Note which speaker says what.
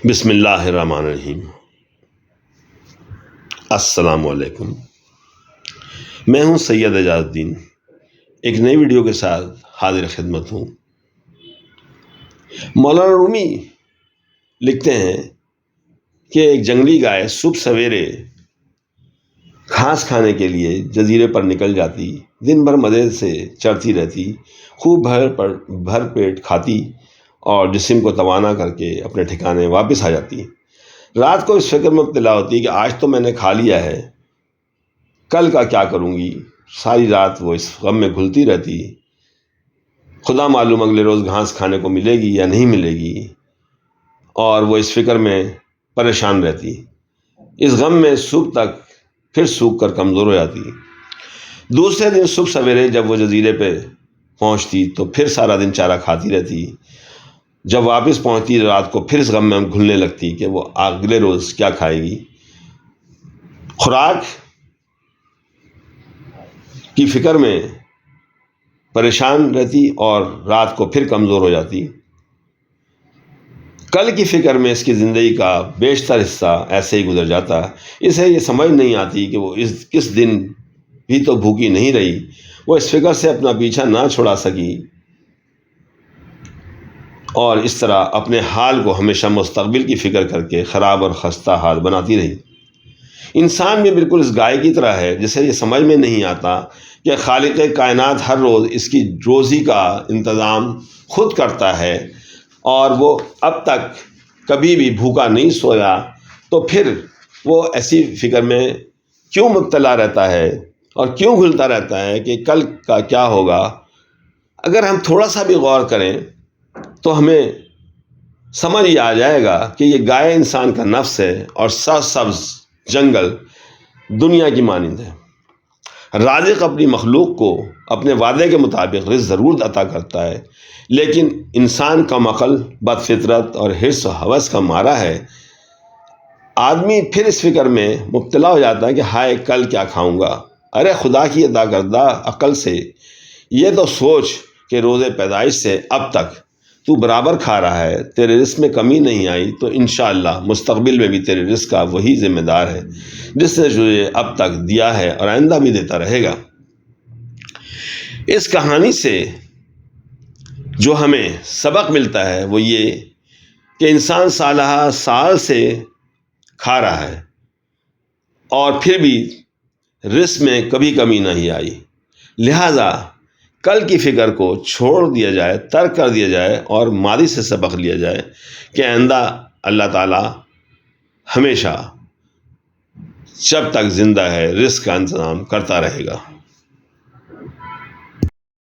Speaker 1: بسم اللہ الرحمن الرحیم۔ السلام علیکم، میں ہوں سید اعجاز الدین، ایک نئی ویڈیو کے ساتھ حاضر خدمت ہوں۔ مولانا رومی لکھتے ہیں کہ ایک جنگلی گائے صبح سویرے گھاس کھانے کے لیے جزیرے پر نکل جاتی، دن بھر مزے سے چرتی رہتی، خوب بھر پیٹ کھاتی اور جسم کو توانا کر کے اپنے ٹھکانے واپس آ جاتی۔ رات کو اس فکر میں مبتلا ہوتی کہ آج تو میں نے کھا لیا ہے، کل کا کیا کروں گی۔ ساری رات وہ اس غم میں گھلتی رہتی، خدا معلوم اگلے روز گھاس کھانے کو ملے گی یا نہیں ملے گی، اور وہ اس فکر میں پریشان رہتی۔ اس غم میں صبح تک پھر سوکھ کر کمزور ہو جاتی۔ دوسرے دن صبح سویرے جب وہ جزیرے پہ پہنچتی تو پھر سارا دن چارہ کھاتی رہتی۔ جب واپس پہنچتی رات کو پھر اس غم میں گھلنے لگتی کہ وہ اگلے روز کیا کھائے گی۔ خوراک کی فکر میں پریشان رہتی اور رات کو پھر کمزور ہو جاتی۔ کل کی فکر میں اس کی زندگی کا بیشتر حصہ ایسے ہی گزر جاتا۔ اسے یہ سمجھ نہیں آتی کہ وہ کس دن بھی تو بھوکی نہیں رہی، وہ اس فکر سے اپنا پیچھا نہ چھڑا سکی اور اس طرح اپنے حال کو ہمیشہ مستقبل کی فکر کر کے خراب اور خستہ حال بناتی رہی۔ انسان بھی بالکل اس گائے کی طرح ہے جسے یہ سمجھ میں نہیں آتا کہ خالق کائنات ہر روز اس کی روزی کا انتظام خود کرتا ہے، اور وہ اب تک کبھی بھی بھوکا نہیں سویا، تو پھر وہ ایسی فکر میں کیوں مبتلا رہتا ہے اور کیوں گھلتا رہتا ہے کہ کل کا کیا ہوگا۔ اگر ہم تھوڑا سا بھی غور کریں تو ہمیں سمجھ ہی آ جائے گا کہ یہ گائے انسان کا نفس ہے اور سرسبز جنگل دنیا کی مانند ہے۔ رازق اپنی مخلوق کو اپنے وعدے کے مطابق رزق ضرور عطا کرتا ہے، لیکن انسان کم عقل، بد فطرت اور حرص و ہوس کا مارا ہے۔ آدمی پھر اس فکر میں مبتلا ہو جاتا ہے کہ ہائے کل کیا کھاؤں گا۔ ارے خدا کی عطا کردہ عقل سے یہ تو سوچ کہ روز پیدائش سے اب تک تو برابر کھا رہا ہے، تیرے رزق میں کمی نہیں آئی، تو انشاءاللہ مستقبل میں بھی تیرے رزق کا وہی ذمہ دار ہے جس نے تجھے اب تک دیا ہے اور آئندہ بھی دیتا رہے گا۔ اس کہانی سے جو ہمیں سبق ملتا ہے وہ یہ کہ انسان سالہ سال سے کھا رہا ہے اور پھر بھی رزق میں کبھی کمی نہیں آئی، لہٰذا کل کی فکر کو چھوڑ دیا جائے، ترک کر دیا جائے اور ماضی سے سبق لیا جائے کہ آئندہ اللہ تعالیٰ ہمیشہ جب تک زندہ ہے رزق کا انتظام کرتا رہے گا۔